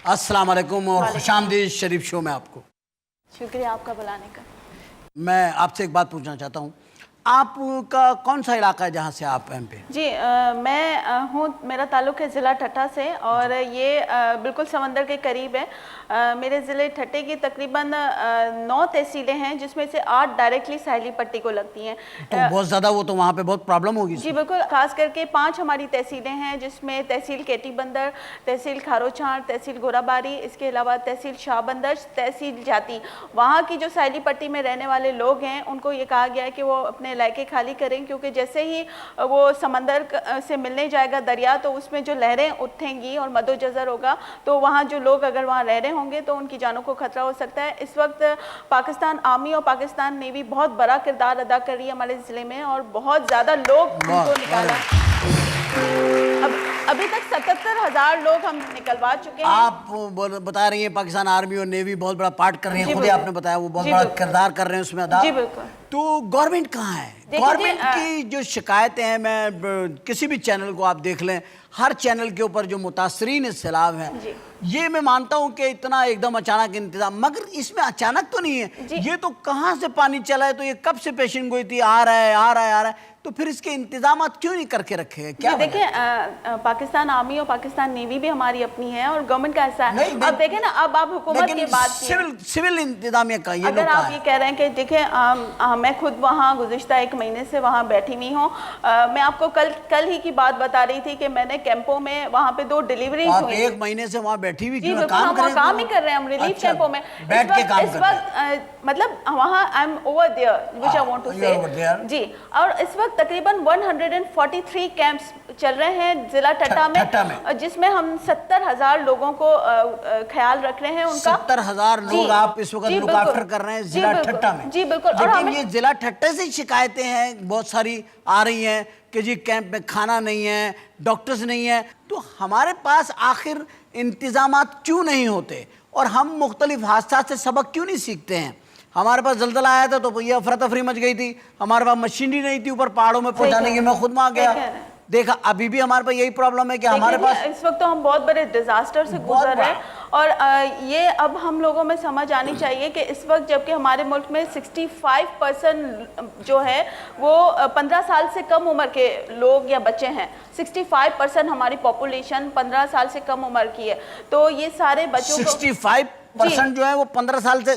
अस्सलाम वालेकुम और खुशामदीद शरीफ शो में आपको। शुक्रिया आपका बुलाने का। मैं आपसे एक बात पूछना चाहता हूँ, आपका कौन सा इलाका है जहाँ से आप एमपी? जी मैं हूँ, मेरा ताल्लुक़ है ज़िला ठट्टा से और ये बिल्कुल समंदर के करीब है। मेरे ज़िले ठट्टे की तकरीबन 9 तहसीलें हैं जिसमें से 8 डायरेक्टली साहिली पट्टी को लगती हैं। तो बहुत ज़्यादा वो तो वहाँ पे बहुत प्रॉब्लम होगी। जी बिल्कुल, खास करके 5 हमारी तहसीलें हैं जिसमें तहसील केटी बंदर, तहसील खारोछाड़, तहसील गोराबारी, इसके अलावा तहसील शाहबंदर, तहसील जाती। वहाँ की जो साहिली पट्टी में रहने वाले लोग हैं उनको ये कहा गया है कि वो अपने इलाके खाली करें, क्योंकि जैसे ही वो समंदर से मिलने जाएगा दरिया तो उसमें जो लहरें उठेंगी और मदोजज़र होगा, तो वहाँ जो लोग अगर वहाँ रह रहे होंगे तो उनकी जानों को खतरा हो सकता है। इस वक्त पाकिस्तान आर्मी और पाकिस्तान नेवी बहुत बड़ा किरदार अदा कर रही है हमारे ज़िले में और बहुत ज़्यादा लोग उनको निकाला। अभी तक 77,000 लोग हम निकलवा चुके हैं। आप बता रही हैं पाकिस्तान आर्मी और नेवी बहुत बड़ा पार्ट कर रही है, खुद ही आपने बताया वो बहुत बड़ा किरदार कर रहे हैं उसमें अदा। जी बिल्कुल। तो गवर्नमेंट कहाँ है? गवर्नमेंट की जो शिकायतें हैं, मैं किसी भी चैनल को आप देख लें, हर चैनल के ऊपर जो मुतासरीन सैलाब हैं, ये मैं मानता हूँ कि इतना एकदम अचानक इंतजाम, मगर इसमें अचानक तो नहीं है, ये तो कहाँ से पानी चला है, तो ये कब से पेशिंग गोई थी, आ रहा है आ रहा है आ रहा है, तो फिर इसके इंतजाम क्यों नहीं करके रखे हैं? क्या देखिए, पाकिस्तान आर्मी और पाकिस्तान नेवी भी हमारी अपनी है और गवर्नमेंट का ऐसा है। अब देखें ना, अब आप हुकूमत की बात सिविल इंतजामिया का ये अगर आप ये कह रहे हैं कि देखिए मैं खुद वहाँ गुज़िश्ता 1 महीने से वहाँ बैठी हुई हूँ। मैं आपको कल ही की बात बता रही थी कि मैंने कैंपों में वहाँ पे 2 डिलीवरीज हुई। 1 महीने से वहाँ बैठी हुई? जी बिल्कुल, हम काम ही कर रहे हैं, हम रिलीफ कैंपों में बैठ के काम कर रहे हैं। मतलब वहाँ I am over there which I want to say ji. और इस वक्त तकरीबन 143 कैंप्स चल रहे हैं जिला ठट्टा में, जिसमें हम 70,000 लोगों को ख्याल रख रहे हैं उनका। 70,000 लोग आप इस वक्त लुक आफ्टर कर रहे हैं जिला ठट्टा में? जी बिल्कुल। लेकिन ये जिला ठट्टे से शिकायतें हैं बहुत सारी आ रही हैं कि जी कैंप में खाना नहीं है, डॉक्टर्स नहीं है, तो हमारे पास आखिर इंतजामात क्यों नहीं होते और हम मुख्तलिफ हादसा से सबक क्यों नहीं सीखते हैं? हमारे पास जलजला आया था तो ये अफरा तफरी मच गई थी, हमारे पास मशीनरी नहीं थी ऊपर पहाड़ों में पहुंचाने की, मैं खुद वहां गया, देखा अभी भी हमारे पास यही प्रॉब्लम है कि हमारे पास इस वक्त तो हम बहुत बड़े डिजास्टर से गुजर रहे हैं। और ये अब हम लोगों में समझ आनी चाहिए कि इस वक्त जबकि हमारे मुल्क में 65% जो है वो 15 साल से कम उम्र के लोग या बच्चे हैं। 65% हमारी पॉपुलेशन 15 साल से कम उम्र की है, तो ये सारे बच्चों को 65% जो है वो 15 साल से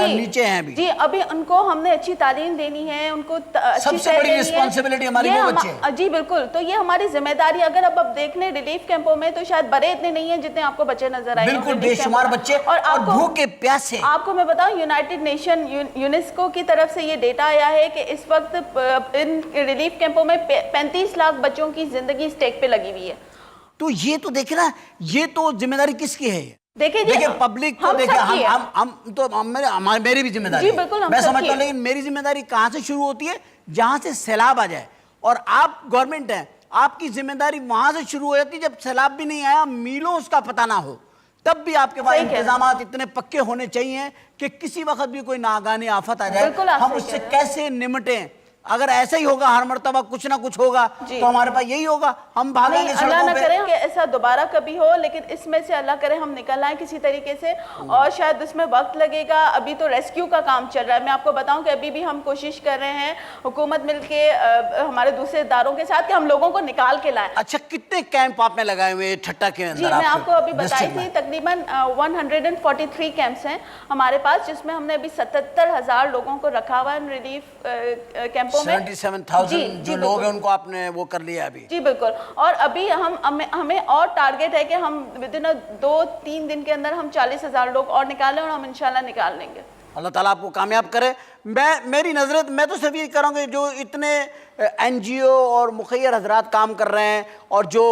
नीचे हैं अभी। जी, अभी उनको हमने अच्छी तालीम देनी है, उनको सबसे बड़ी रिस्पांसिबिलिटी हमारी वो बच्चे। जी बिल्कुल, तो ये हमारी जिम्मेदारी। अगर अब देखने रिलीफ कैंपों में तो शायद बड़े इतने नहीं हैं जितने आपको बच्चे नजर आएंगे, बिल्कुल बेशुमार बच्चे और भूखे प्यासे। आपको मैं बताऊं, यूनाइटेड नेशन यूनेस्को की तरफ से ये डेटा आया है कि इस वक्त इन रिलीफ कैंपों में 35 लाख बच्चों की जिंदगी स्टेक पे लगी हुई है। तो ये तो देखे ना, ये तो जिम्मेदारी किसकी है? देखिए पब्लिक को देखे, हम तो मेरी भी जिम्मेदारी है, मैं समझता हूँ, लेकिन मेरी जिम्मेदारी कहाँ से शुरू होती है? जहाँ से सैलाब आ जाए। और आप गवर्नमेंट है, आपकी जिम्मेदारी वहां से शुरू हो जाती है जब सैलाब भी नहीं आया, मीलों उसका पता ना हो, तब भी आपके पास इंतजामात इतने पक्के होने चाहिए कि किसी वक्त भी कोई नागानी आफत आ जाए हम उससे कैसे निपटें। अगर ऐसा ही होगा हर मर्तबा कुछ ना कुछ होगा तो हमारे पास यही होगा, हम भागेंगे सड़कों पे। अल्लाह ना करे कि ऐसा दोबारा कभी हो, लेकिन इसमें से अल्लाह करे हम निकल आए किसी तरीके से, और शायद उसमें वक्त लगेगा। अभी तो रेस्क्यू का काम चल रहा है। मैं आपको बताऊं कि अभी भी हम कोशिश कर रहे हैं हुकूमत मिलके हमारे दूसरे इदारों के साथ कि हम लोगों को निकाल के लाएं। अच्छा, कितने कैंप आपने लगाए हुए ठट्टा के अंदर? जी, मैं आपको अभी बताई थी, तकरीबन 143 कैंप्स हैं हमारे पास, जिसमें हमने अभी 77,000 लोगों को रखा हुआ है रिलीफ कैंपों में। 77,000 जो लोग हैं उनको आपने वो कर लिया अभी? जी बिल्कुल। और अभी हमें और टारगेट है कि हम विदिन 2-3 दिन के अंदर हम 40,000 लोग और निकालें और हम इंशाल्लाह निकाल लेंगे। अल्लाह ताला आपको कामयाब करे। मेरी नजर मैं तो सिर्फ ये करूँगा, जो इतने NGO और मुखैर हजरात काम कर रहे हैं और जो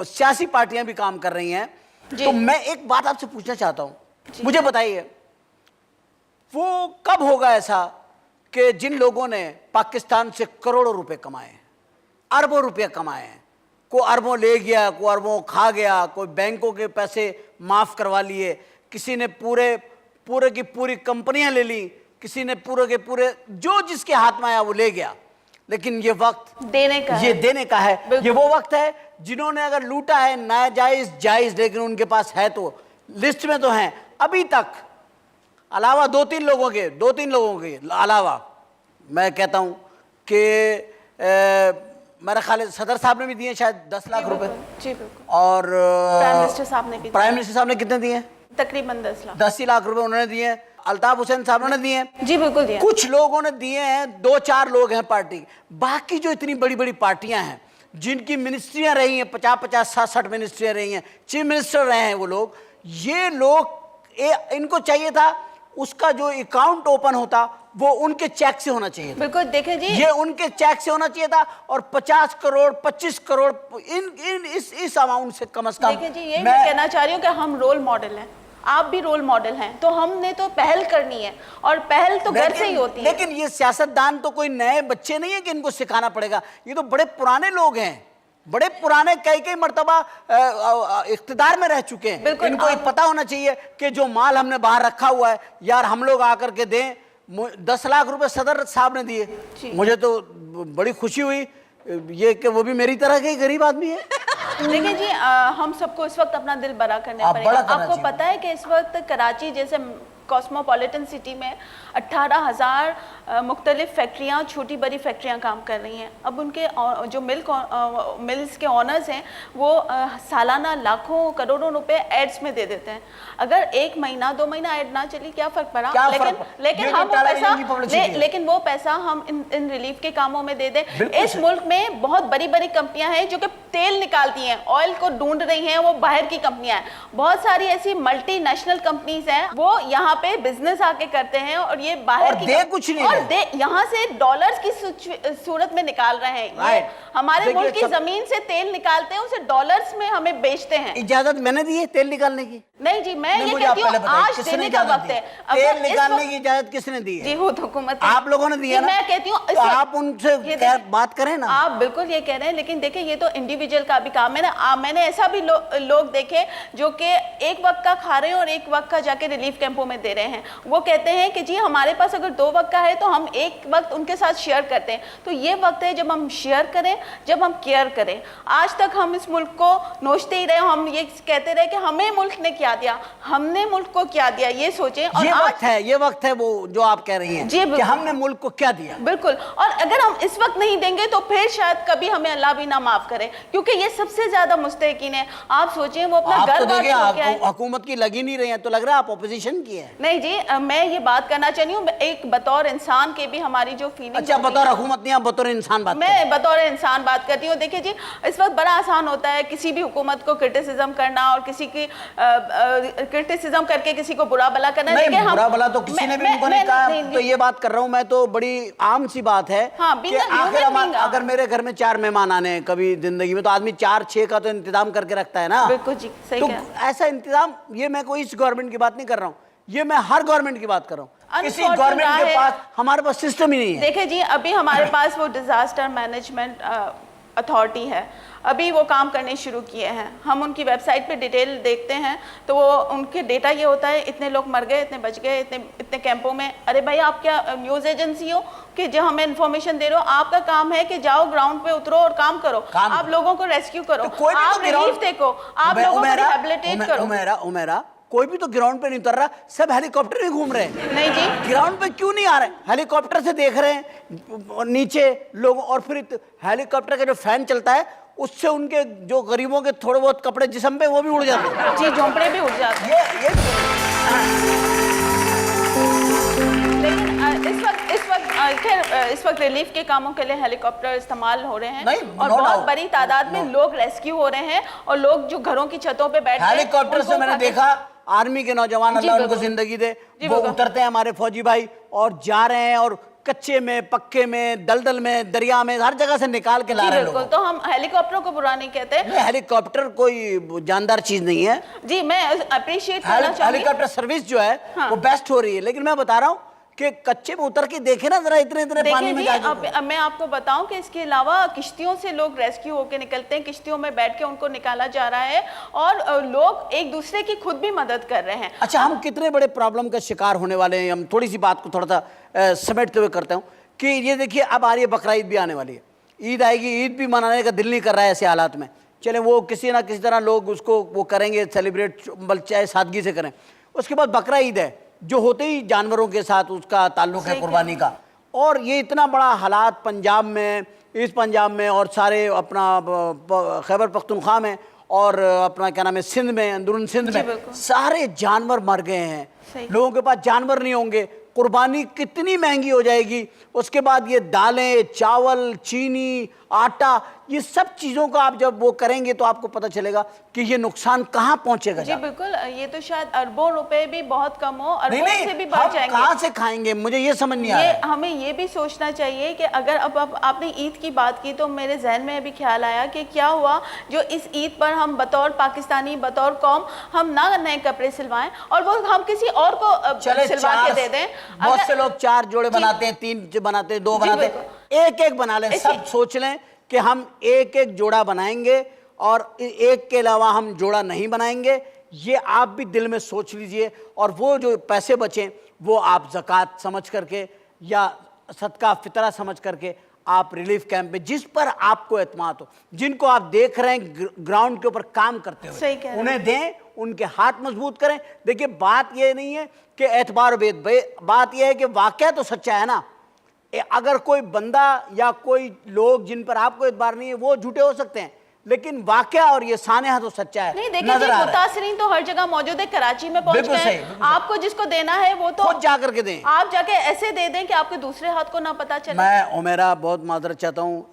सियासी पार्टियां भी काम कर रही हैं, तो मैं एक बात आपसे पूछना चाहता हूँ, मुझे बताइए वो कब होगा ऐसा कि जिन लोगों ने पाकिस्तान से करोड़ों रुपए कमाए, अरबों रुपए कमाए, कोई अरबों ले गया, कोई अरबों खा गया, कोई बैंकों के पैसे माफ़ करवा लिए, किसी ने पूरे की पूरी कंपनियां ले ली, किसी ने पूरे के पूरे जो जिसके हाथ में आया वो ले गया। लेकिन ये वक्त देने का है। ये वो वक्त है जिन्होंने अगर लूटा है नाजायज जायज, लेकिन उनके पास है तो लिस्ट में तो हैं अभी तक, अलावा दो तीन लोगों के अलावा मैं कहता हूं कि मेरा ख्याल है सदर साहब ने भी दिए शायद 10 लाख रुपए। जी बिल्कुल। और प्राइम मिनिस्टर साहब ने भी प्राइम मिनिस्टर साहब ने कितने दिए? तकरीबन 10 लाख। 10 ही लाख रुपए उन्होंने दिए। अल्ताफ हुसैन साहब ने दिए। जी बिल्कुल दिए। कुछ लोगों ने दिए हैं, 2-4 लोग हैं पार्टी। बाकी जो इतनी बड़ी बड़ी पार्टियां हैं जिनकी मिनिस्ट्रियां रही हैं, 50-50, 60-60 मिनिस्ट्रियां रही हैं, चीफ मिनिस्टर रहे हैं वो लोग, ये लोग इनको चाहिए था उसका जो अकाउंट ओपन होता वो उनके चेक से होना चाहिए था। बिल्कुल देखें जी, ये उनके चेक से होना चाहिए था और 50 करोड़ 25 करोड़ इस अमाउंट से कम से कम। देखें जी, ये मैं कहना चाह रही हूँ कि हम रोल मॉडल हैं, आप भी रोल मॉडल हैं, तो हमने तो पहल करनी है और पहल तो घर से ही होती है। लेकिन ये सियासतदान तो कोई नए बच्चे नहीं है कि इनको सिखाना पड़ेगा, ये तो बड़े पुराने लोग हैं, बड़े पुराने कई मर्तबा इख्तिदार में रह चुके हैं। इनको ये पता होना चाहिए कि जो माल हमने बाहर रखा हुआ है यार हम लोग आकर के दें। 10 लाख रुपए सदर साहब ने दिए, मुझे तो बड़ी खुशी हुई ये कि वो भी मेरी तरह के गरीब आदमी है। देखिए जी, हम सबको इस वक्त अपना दिल बड़ा करना पड़ेगा। आपको पता है कि इस वक्त कराची जैसे कॉस्मोपॉलिटन सिटी में 18,000 मुख्तलिफ फैक्ट्रियाँ, छोटी बड़ी फैक्ट्रियाँ काम कर रही हैं। अब उनके जो मिल्स के ऑनर्स हैं वो सालाना लाखों करोड़ों रुपए एड्स में दे देते हैं। अगर 1 महीना 2 महीना एड ना चली क्या फ़र्क पड़ा, लेकिन हम वो पैसा लेकिन वो पैसा हम इन रिलीफ के कामों में दे दें। इस मुल्क में बहुत बड़ी बड़ी कंपनियां हैं जो कि तेल निकालती हैं, ऑयल को ढूंढ रही हैं, वो बाहर की कंपनियां हैं। बहुत सारी ऐसी मल्टीनेशनल कंपनीज हैं वो यहाँ पे बिजनेस आके करते हैं और ये बाहर की कुछ नहीं और यहाँ से डॉलर्स की सूरत में निकाल रहे हैं। ये हमारे मुल्क की जमीन से तेल निकालते हैं, उसे डॉलर्स में हमें बेचते हैं। इजाजत मैंने दी है तेल निकालने की? नहीं जी, मैं ये कहती हूँ आज देने का वक्त है। तेल निकालने की इजाजत किसने दी है? जी खुद हुकूमत, आप लोगों ने दी है ना। मैं कहती हूँ तो आप उनसे बात करें ना। आप बिल्कुल ये कह रहे हैं, लेकिन देखिए ये तो इंडिविजुअल का भी काम है ना। मैंने ऐसा भी लोग देखे जो कि एक वक्त का खा रहे हैं और एक वक्त का जाके रिलीफ कैंपों में दे रहे हैं। वो कहते हैं कि जी हमारे पास अगर 2 वक्त का है तो हम एक वक्त उनके साथ शेयर करते हैं। तो ये वक्त है जब हम शेयर करें, जब हम केयर करें। आज तक हम इस मुल्क को नोचते ही रहे, हम ये कहते रहे कि हमें मुल्क ने क्या दिया, हमने मुल्क को क्या दिया, ये सोचें। और ये वक्त है वो जो आप कह रही हैं कि हमने मुल्क को क्या दिया। बिल्कुल, और अगर हम इस वक्त नहीं देंगे तो फिर शायद कभी हमें अल्लाह भी ना माफ करे, क्योंकि ये सबसे ज्यादा मुस्तहिकीन है। आप सोचें वो अपना घर हुकूमत की लगी नहीं रही है तो लग रहा है आप ऑपोजिशन की है। नहीं जी, मैं ये बात करना चाहती हूँ एक बतौर इंसान के भी हमारी जो फीलिंग। अच्छा, बतौर हुकूमत नहीं, आप बतौर इंसान बात। मैं बतौर इंसान बात करती हूँ। देखिए जी, इस वक्त बड़ा आसान होता है किसी भी हुकूमत को क्रिटिसिज्म करना और किसी की क्रिटिसिज्म करके किसी को बुरा भला करना। नहीं, बुरा भला तो किसी ने भी उनको नहीं कहा। तो ये बात कर रहा हूँ मैं, तो बड़ी आम सी बात है कि आखिर अगर मेरे घर में 4 मेहमान आने कभी जिंदगी में तो आदमी 4-6 का तो इंतजाम करके रखता है ना। बिल्कुल जी, सही तो ऐसा इंतजाम, ये मैं कोई इस गवर्नमेंट की बात नहीं कर रहा हूँ, ये मैं हर गवर्नमेंट की बात कर रहा हूँ। किसी गवर्नमेंट के पास हमारे पास सिस्टम ही नहीं है। देखिए जी, अभी हमारे पास वो डिजास्टर मैनेजमेंट अथॉरिटी है, अभी वो काम करने शुरू किए हैं। हम उनकी वेबसाइट पे डिटेल देखते हैं तो वो उनके डेटा ये होता है इतने लोग मर गए, इतने बच गए, इतने कैंपों में। अरे भाई, आप क्या न्यूज़ एजेंसी हो कि जो हमें इन्फॉर्मेशन दे रहे हो? आपका काम है कि जाओ ग्राउंड पे उतरो और काम करो, आप लोगों को रेस्क्यू करो, आप रिलीफ देखो, आप लोगों को रिहेबिलिटेट करो। उमेरा कोई भी तो ग्राउंड पे नहीं उतर रहा, सब हेलीकॉप्टर ही घूम रहे हैं। नहीं जी, ग्राउंड पे क्यों नहीं आ रहे? हेलीकॉप्टर से देख रहे हैं नीचे लोग, और फिर हेलीकॉप्टर का जो फैन चलता है उससे उनके जो गरीबों के थोड़े बहुत कपड़े जिस्म पे वो भी उड़ जाते हैं। जी, झोंपड़े भी उड़ जाते हैं। लेकिन इस वक्त रिलीफ के कामों के लिए हेलीकॉप्टर इस्तेमाल हो रहे हैं और बहुत बड़ी तादाद में लोग रेस्क्यू हो रहे हैं और लोग जो घरों की छतों पे बैठे हैं, हेलीकॉप्टर से मैंने देखा आर्मी के नौजवान, अल्लाह उनको जिंदगी दे, वो उतरते हैं हमारे फौजी भाई और जा रहे हैं और कच्चे में, पक्के में, दलदल में, दरिया में, हर जगह से निकाल के ला रहे हैं। बिल्कुल, तो हम हेलीकॉप्टरों को बुरा नहीं कहते। हेलीकॉप्टर कोई जानदार चीज नहीं है जी, मैं अप्रिशिएट करना चाहूंगी। हेलीकॉप्टर सर्विस जो है वो बेस्ट हो रही है, लेकिन मैं बता रहा हूँ कि कच्चे में उतर के देखे ना जरा, इतने पानी में जाके। मैं आपको बताऊं कि इसके अलावा किश्तियों से लोग रेस्क्यू होकर निकलते हैं, किश्तियों में बैठ के उनको निकाला जा रहा है और लोग एक दूसरे की खुद भी मदद कर रहे हैं। अच्छा, हम कितने बड़े प्रॉब्लम का शिकार होने वाले हैं। हम थोड़ी सी बात को थोड़ा सा समेटते हुए करते हूँ कि ये देखिए, अब आ रही है बकरा ईद भी आने वाली है, ईद आएगी, ईद भी मनाने का दिल नहीं कर रहा है ऐसे हालात में। चले वो किसी ना किसी तरह लोग उसको वो करेंगे सेलिब्रेट, चाहे सादगी से करें। उसके बाद बकरा ईद है जो होते ही जानवरों के साथ उसका ताल्लुक है कुर्बानी का। और ये इतना बड़ा हालात पंजाब में, ईस्ट पंजाब में और सारे अपना खैबर पख्तूनख्वा में और अपना क्या नाम है सिंध में, अंदरून सिंध में सारे जानवर मर गए हैं। लोगों के पास जानवर नहीं होंगे, कुर्बानी कितनी महंगी हो जाएगी। उसके बाद ये दालें, चावल, चीनी, आटा, ये सब चीज़ों का आप जब वो करेंगे तो आपको पता चलेगा कि ये नुकसान कहाँ पहुंचेगा। जी बिल्कुल, ये तो शायद अरबों रुपए भी बहुत कम हो, अरबों नहीं, से भी बढ़ जाएंगे। कहाँ से खाएंगे, मुझे ये समझ नहीं आ रहा है। हमें ये भी सोचना चाहिए कि अगर अब आपने ईद की बात की तो मेरे जहन में अभी ख्याल आया कि क्या हुआ जो इस ईद पर हम बतौर पाकिस्तानी, बतौर कौम हम ना नए कपड़े सिलवाएं और वो हम किसी और को सिलवा के दे दें। बहुत से लोग 4 जोड़े बनाते हैं, 3 बनाते हैं, 2 बनाते हैं, एक बना लें। सब सोच लें कि हम एक जोड़ा बनाएंगे और एक के अलावा हम जोड़ा नहीं बनाएंगे। ये आप भी दिल में सोच लीजिए और वो जो पैसे बचें वो आप ज़कात समझ करके या सदका फितरा समझ करके आप रिलीफ कैंप में, जिस पर आपको एतमाद हो, जिनको आप देख रहे हैं ग्राउंड के ऊपर काम करते हुए, उन्हें दें, उनके हाथ मजबूत करें। देखिए बात ये नहीं है कि एतबार बेद, बात यह है कि वाकया तो सच्चा है ना। अगर कोई बंदा या कोई लोग जिन पर आपको एतबार नहीं है वो झूठे हो सकते हैं, लेकिन वाकया और ये सानेहा तो सच्चा है। नहीं देखिए, मुतासिरीन तो हर जगह मौजूद है, कराची में पहुंच गए हैं। आपको जिसको देना है वो तो खुद जाकर के दें, आप जाके ऐसे दे दें कि आपके दूसरे हाथ को ना पता चले। मैं उमेरा बहुत माजरत चाहता हूँ,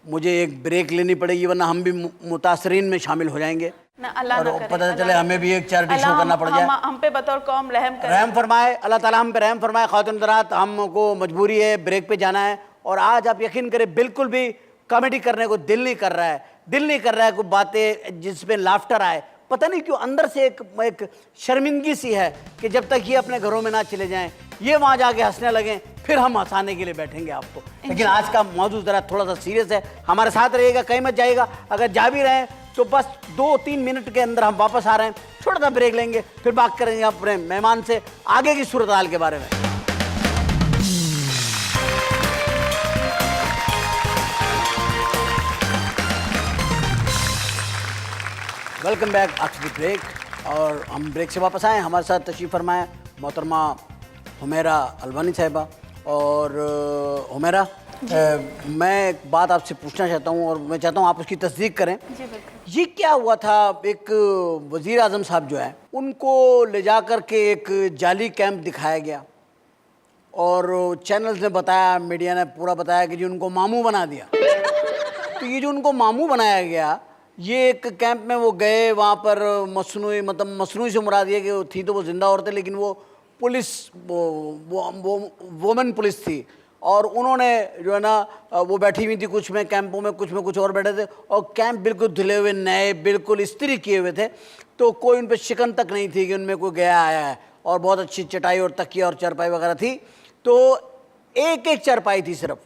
मुझे एक ब्रेक लेनी पड़ेगी वरना हम भी मुतासरीन में शामिल हो जाएंगे ना, अल्लाह ना करे, पता चले हमें भी एक चैरिटी शो करना पड़ जाए। हम पे बतौर कौम रहम फरमाए, अल्लाह ताला हम पे रहम फरमाए। खातून हज़रात, हमको मजबूरी है, ब्रेक पे जाना है और आज आप यकीन करें बिल्कुल भी कॉमेडी करने को दिल नहीं कर रहा है, कोई बातें जिसपे लाफ्टर आए। पता नहीं क्यों अंदर से एक शर्मिंदगी सी है कि जब तक ये अपने घरों में ना चले जाएं, ये वहाँ जाके हंसने लगें, फिर हम हंसाने के लिए बैठेंगे आपको। लेकिन आज का मौजूद ज़रा थोड़ा सा सीरियस है, हमारे साथ रहिएगा, कहीं मत जाइएगा। अगर जा भी रहे हैं तो बस 2-3 मिनट के अंदर हम वापस आ रहे हैं, छोटा सा ब्रेक लेंगे, फिर बात करेंगे अपने मेहमान से आगे की सूरत हाल के बारे में। Welcome back after the break. और हम ब्रेक से वापस आए, हमारे साथ तशरीफ़ फरमाए मोहतरमा हुमैरा अलवानी साहिबा। और हुमैरा, मैं एक बात आपसे पूछना चाहता हूँ और मैं चाहता हूँ आप उसकी तस्दीक करें। ये क्या हुआ था, एक वज़ीर आज़म साहब जो है उनको ले जा कर के एक जाली कैंप दिखाया गया और चैनल्स ने बताया, मीडिया ने पूरा बताया कि जी उनको मामू बना दिया। तो ये जो उनको मामू बनाया गया, ये एक कैंप में वो गए, वहाँ पर मसनूई से मुराद ये कि थी तो वो जिंदा औरतें, लेकिन वो पुलिस वो वोमेन पुलिस थी और उन्होंने जो है ना वो बैठी हुई थी कुछ में कैंपों में, कुछ और बैठे थे और कैंप बिल्कुल धुले हुए नए, बिल्कुल इस्त्री किए हुए थे। तो कोई उन पर शिकन तक नहीं थी कि उनमें कोई गया आया है और बहुत अच्छी चटाई और तकिया और चारपाई वगैरह थी। तो एक चारपाई थी सिर्फ,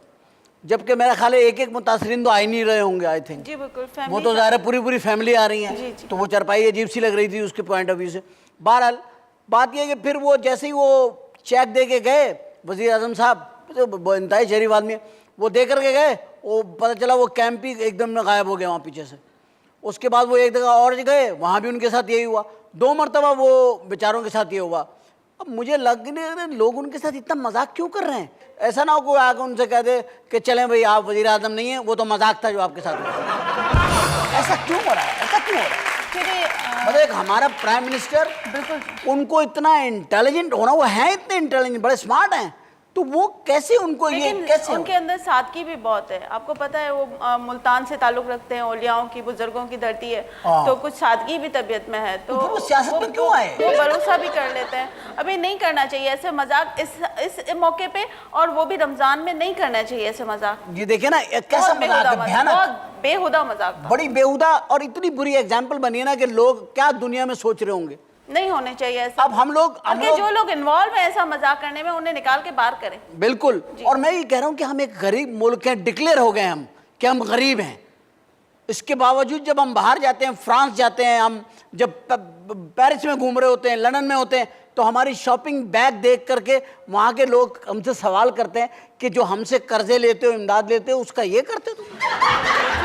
जबकि मेरा ख्याल है एक मुतासरीन तो आ ही नहीं रहे होंगे। आई थिंक जी बिल्कुल, वो तो ज़ाहिर है पूरी फैमिली आ रही है, तो वो चारपाई अजीब सी लग रही थी उसके पॉइंट ऑफ व्यू से। बहरहाल बात यह कि फिर वो जैसे ही वो चेक दे के गए, वज़ीर आज़म साहब तो इंतहाई शरीफ आदमी है, वो दे करके गए, वो पता चला वो कैंप ही एकदम गायब हो गया वहाँ पीछे से। उसके बाद वो एक जगह और गए, वहाँ भी उनके साथ यही हुआ, 2 मरतबा वो बेचारों के साथ ये हुआ। अब मुझे लगने लोग उनके साथ इतना मजाक क्यों कर रहे हैं? ऐसा ना हो कोई आकर उनसे कह दे कि चलें भाई आप वज़ीर आज़म नहीं है, वो तो मजाक था जो आपके साथ हुआ। ऐसा क्यों हो रहा है, ऐसा क्यों हो रहा है? मतलब एक हमारा प्राइम मिनिस्टर, बिल्कुल उनको इतना इंटेलिजेंट होना, वो हैं इतने इंटेलिजेंट, बड़े स्मार्ट हैं, तो वो कैसे उनको ये कैसे उनके अंदर सादगी भी बहुत है। आपको पता है वो मुल्तान से ताल्लुक रखते हैं, औलियाओं की, बुजुर्गों की धरती है, तो कुछ सादगी भी तबीयत में है। तो वो सियासत में क्यों आए? वो भरोसा भी कर लेते हैं। अभी नहीं करना चाहिए ऐसे मजाक इस मौके पे, और वो भी रमजान में नहीं करना चाहिए ऐसे मजाक। ये देखिए ना कैसा मजाक है, भयानक, बेहुदा मजाक, बड़ी बेहुदा और इतनी बुरी एग्जाम्पल बनी है ना कि लोग क्या दुनिया में सोच रहे होंगे। नहीं होने चाहिए ऐसा। अब हम लोग जो लोग इन्वॉल्व है ऐसा मजाक करने में, उन्हें निकाल के बाहर करें। बिल्कुल। और मैं ये कह रहा हूँ कि हम एक गरीब मुल्क हैं, डिक्लेयर हो गए हम कि हम गरीब हैं। इसके बावजूद जब हम बाहर जाते हैं, फ्रांस जाते हैं, हम जब पेरिस में घूम रहे होते हैं, लंदन में होते हैं, तो हमारी शॉपिंग बैग देख करके वहाँ के लोग हमसे सवाल करते हैं कि जो हमसे कर्जे लेते हो, इमदाद लेते हो, उसका ये करते हो तुम?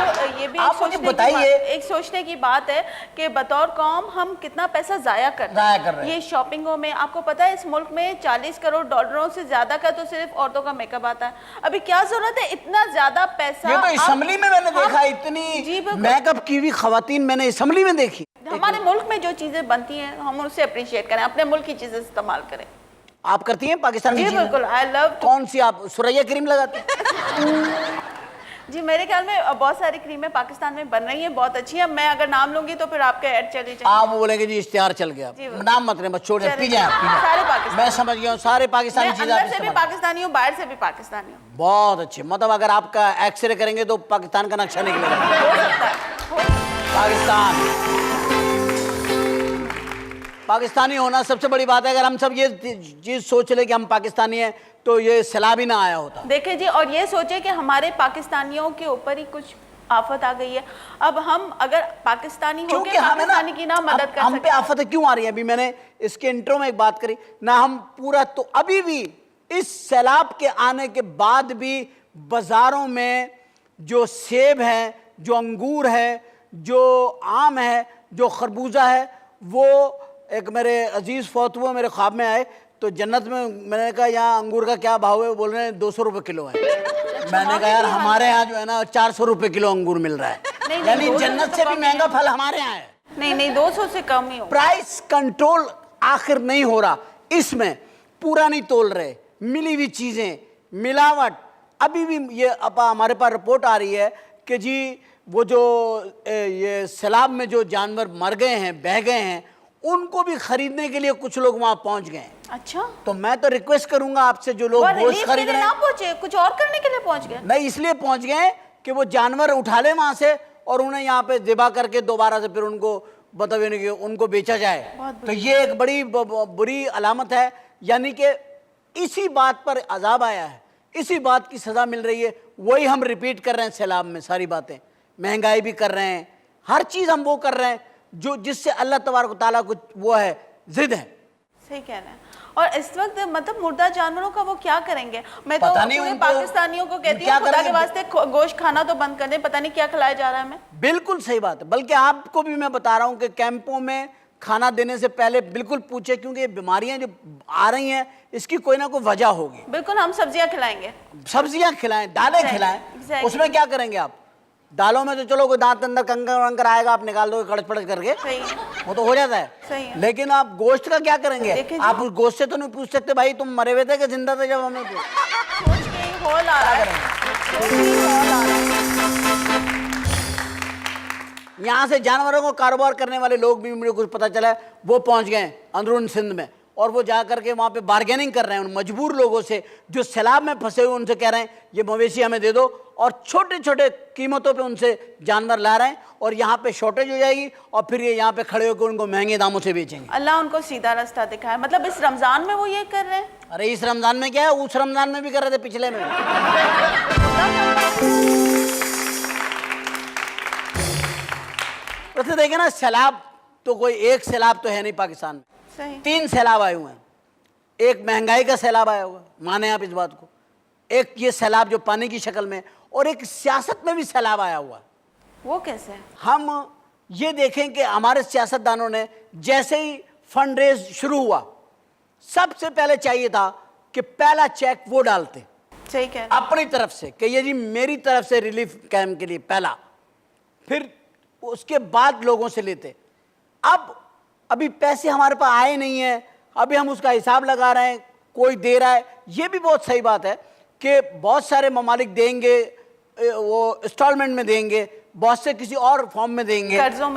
तो ये भी आप मुझे बताइए, एक सोचने की बात है कि बतौर कौम हम कितना पैसा जाया कर रहे हैं। ये शॉपिंगों में आपको पता है इस मुल्क में 40 करोड़ डॉलरों से ज्यादा का तो सिर्फ औरतों का मेकअप आता है। अभी क्या जरूरत है इतना ज्यादा पैसा? ये तो असेंबली में मैंने देखा, इतनी मेकअप की हुई खवातीन मैंने असेंबली में देखी। हमारे मुल्क में जो चीजें बनती हैं हम उसे अप्रिशिएट करें, अपने मुल्क की चीजें इस्तेमाल करें। आप करती हैं पाकिस्तान की? जी बिल्कुल, आई लव। कौन सी आप सुरैया क्रीम लगाती हैं? जी मेरे ख्याल में बहुत सारी क्रीमें पाकिस्तान में बन रही हैं, बहुत अच्छी हैं। मैं अगर नाम लूंगी तो फिर आपके ऐड चले जाएंगे। आप बोलेंगे जी इश्तिहार चल गया, नाम मत लें, बस छोड़ दे, पी जाए। सारे पाकिस्तान, मैं समझ गया हूँ, सारे पाकिस्तानी चीजें अंदर से भी पाकिस्तानी हूँ, बाहर से भी पाकिस्तानी हूँ। बहुत अच्छे, मतलब अगर आपका एक्सरे करेंगे तो पाकिस्तान का नक्शा निकलेगा। हो सकता है। पाकिस्तान, पाकिस्तानी होना सबसे बड़ी बात है। अगर हम सब ये चीज सोच ले कि हम पाकिस्तानी हैं तो ये सैलाब ही ना आया होता। देखिए जी, और ये सोचे कि हमारे पाकिस्तानियों के ऊपर ही कुछ आफत आ गई है। अब हम अगर पाकिस्तानी हो के पाकिस्तानी की ना मदद कर हम पे आफत क्यों आ रही है? अभी मैंने इसके इंट्रो में एक बात करी ना, हम पूरा तो अभी भी इस सैलाब के आने के बाद भी बाजारों में जो सेब है, जो अंगूर है, जो आम है, जो खरबूजा है, वो एक मेरे अजीज फौत हुआ मेरे ख्वाब में आए तो जन्नत में, मैंने कहा यहाँ अंगूर का क्या भाव है? वो बोल रहे हैं 200 रुपये किलो है। मैंने कहा यार हमारे यहाँ जो है ना 400 रुपये किलो अंगूर मिल रहा है, यानी जन्नत से भी महंगा फल हमारे यहाँ है। नहीं 200 से कम ही हो। प्राइस कंट्रोल आखिर नहीं हो रहा, इसमें पूरा नहीं तोल रहे, मिली हुई चीजें, मिलावट। अभी भी ये हमारे पास रिपोर्ट आ रही है कि जी वो जो ये सैलाब में जो जानवर मर गए हैं, बह गए हैं, उनको भी खरीदने के लिए कुछ लोग वहां पहुंच गए। अच्छा, तो मैं तो रिक्वेस्ट करूंगा आपसे, जो लोग गोश्त खरीद रहे हैं, ना पहुंचे, कुछ और करने के लिए पहुंच गए? नहीं, इसलिए पहुंच गए कि वो जानवर उठा ले वहां से और उन्हें यहाँ पे ज़िबा करके दोबारा से फिर उनको उनको बेचा जाए। तो ये एक बड़ी बुरी अलामत है, यानी कि इसी बात पर अजाब आया है, इसी बात की सजा मिल रही है, वही हम रिपीट कर रहे हैं सैलाब में। सारी बातें, महंगाई भी कर रहे हैं, हर चीज़ हम वो कर रहे हैं जो जिससे अल्लाह तबारक ताला को वो है, जिद है। सही कह रहे हैं। और इस वक्त मतलब मुर्दा जानवरों का वो क्या करेंगे? मैं तो पूरे पाकिस्तानियों को कहती हूँ खुदा के वास्ते गोश्त खाना तो बंद कर दें, पता नहीं क्या खिलाया जा रहा है हमें। बिल्कुल सही बात है, बल्कि आपको भी मैं बता रहा हूँ कि कैंपों में खाना देने से पहले बिल्कुल पूछे, क्योंकि ये बीमारियां जो आ रही हैं इसकी कोई ना कोई वजह होगी। बिल्कुल, हम सब्जियां खिलाएंगे, सब्जियां खिलाएं, दालें खिलाएं। उसमें क्या करेंगे आप? दालों में तो चलो कोई दांत अंदर कंकर वंकर आएगा, आप निकाल दोगे कड़च पड़च करके, वो तो हो जाता है। सही है। लेकिन आप गोश्त का क्या करेंगे? आप उस गोश्त से तो नहीं पूछ सकते भाई तुम मरे हुए थे कि जिंदा थे जब हमें यहाँ से जानवरों को कारोबार करने वाले लोग भी, मुझे कुछ पता चला है, वो पहुंच गए अंदरून सिंध में और वो जा करके वहाँ पे बार्गेनिंग कर रहे हैं उन मजबूर लोगों से जो सैलाब में फंसे हुए, उनसे कह रहे हैं ये मवेशी हमें दे दो, और छोटे छोटे कीमतों पे उनसे जानवर ला रहे हैं, और यहाँ पे शॉर्टेज हो जाएगी और फिर ये यहाँ पे खड़े होकर उनको महंगे दामों से बेचेंगे। अल्लाह उनको सीधा रास्ता दिखाए। मतलब इस रमजान में वो ये कर रहे हैं? अरे इस रमजान में क्या है, उस रमजान में भी कर रहे थे, पिछले में। वैसे देखे ना, सैलाब तो कोई एक सैलाब तो है नहीं पाकिस्तान में, 3 सैलाब आए हुए हैं। एक महंगाई का सैलाब आया हुआ, माने आप इस बात को, एक ये सैलाब जो पानी की शक्ल में, और एक सियासत में भी सैलाब आया हुआ। वो कैसे? हम ये देखें कि हमारे सियासतदानों ने जैसे ही फंड रेज शुरू हुआ, सबसे पहले चाहिए था कि पहला चेक वो डालते, सही कह रहे, अपनी तरफ से कि ये जी मेरी तरफ से रिलीफ कैंप के लिए पहला, फिर उसके बाद लोगों से लेते। अब अभी पैसे हमारे पास आए नहीं है, अभी हम उसका हिसाब लगा रहे हैं, कोई दे रहा है। ये भी बहुत सही बात है कि बहुत सारे ममालिक देंगे, वो इंस्टॉलमेंट में देंगे, बहुत से किसी और फॉर्म में देंगे, कर्जों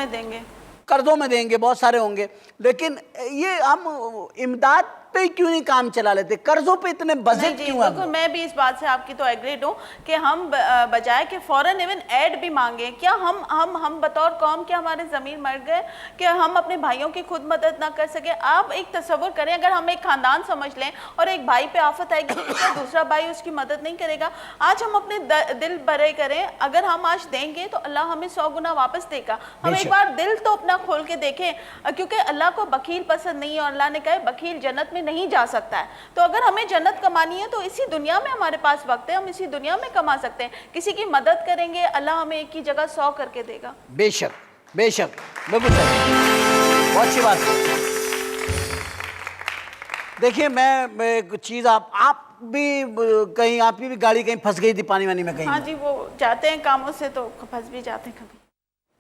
में देंगे, बहुत सारे होंगे। लेकिन ये हम इमदाद पे ही क्यों नहीं काम चला लेते? कर्जों पे इतने बजट जी, क्यों है? बिल्कुल, मैं भी इस बात से आपकी तो एग्रीड हूँ कि हम बजाय के फौरन इवन ऐड भी मांगे, क्या हम बतौर कौम, क्या हमारे ज़मीर मर गए कि हम अपने भाइयों की खुद मदद ना कर सके? आप एक तसव्वुर करें, अगर हम एक खानदान समझ लें और एक भाई पे आफत आएगी तो क्या दूसरा भाई उसकी मदद नहीं करेगा? आज हम अपने दिल बड़े करें, अगर हम आज देंगे तो अल्लाह हमें 100 गुना वापस देगा। हम एक बार दिल तो अपना खोल के देखें, क्योंकि अल्लाह को बखील पसंद नहीं है और अल्लाह ने कहा बखील जन्नत में नहीं जा सकता है। तो अगर हमें जन्नत कमानी है तो इसी दुनिया में हमारे पास वक्त है, हम इसी दुनिया में कमा सकते हैं। किसी की मदद करेंगे, अल्लाह हमें एक की जगह 100 करके देगा। बेशक, बेशक, बिल्कुल सही, बहुत अच्छी बात है। देखिए, मैं एक चीज़, आप भी कहीं, आपकी भी गाड़ी कहीं फंस गई थी पानी वानी में कहीं? हाँ जी, वो जाते हैं कामों से तो फंस भी जाते हैं कभी।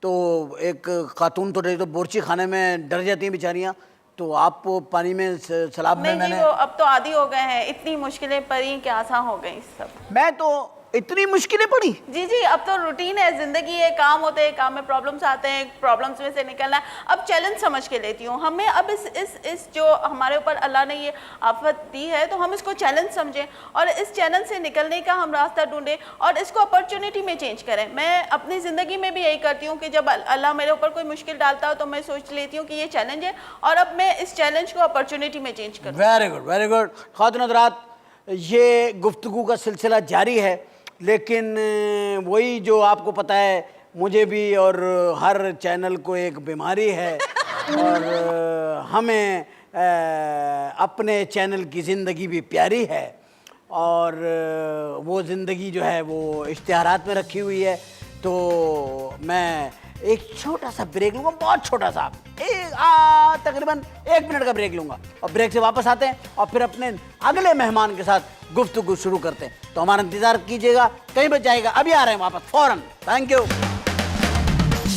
तो एक खातून तो बोरची खाने में डर जाती हैं बेचारियाँ, तो आप पानी में सलाब में, नहीं मैंने जी, वो अब तो आदी हो गए हैं, इतनी मुश्किलें पड़ी कि आसान हो गई सब। मैं तो इतनी मुश्किलें पड़ी। जी जी, अब तो रूटीन है, जिंदगी है, काम होते हैं, काम में प्रॉब्लम्स आते हैं, प्रॉब्लम्स में से निकलना है। अब चैलेंज समझ के लेती हूँ, हमें अब इस जो हमारे ऊपर अल्लाह ने ये आफत दी है, तो हम इसको चैलेंज समझें और इस चैलेंज से निकलने का हम रास्ता ढूंढें और इसको अपॉर्चुनिटी में चेंज करें। मैं अपनी ज़िंदगी में भी यही करती हूँ कि जब अल्लाह मेरे ऊपर कोई मुश्किल डालता हो तो मैं सोच लेती हूँ कि ये चैलेंज है और अब मैं इस चैलेंज को अपॉर्चुनिटी में चेंज करूँ। Very good, very good. ख़ातिन हज़रात, ये गुफ्तगू का सिलसिला जारी है, लेकिन वही जो आपको पता है, मुझे भी और हर चैनल को एक बीमारी है और हमें अपने चैनल की ज़िंदगी भी प्यारी है और वो ज़िंदगी जो है वो इश्तिहारात में रखी हुई है। तो मैं एक छोटा सा ब्रेक लूँगा, बहुत छोटा सा, तकरीबन 1 मिनट का ब्रेक लूँगा और ब्रेक से वापस आते हैं और फिर अपने अगले मेहमान के साथ गुफ्तगू शुरू करते हैं। तो हमारा इंतज़ार कीजिएगा, कहीं बच जाएगा, अभी आ रहे हैं वापस फ़ौरन। Thank you.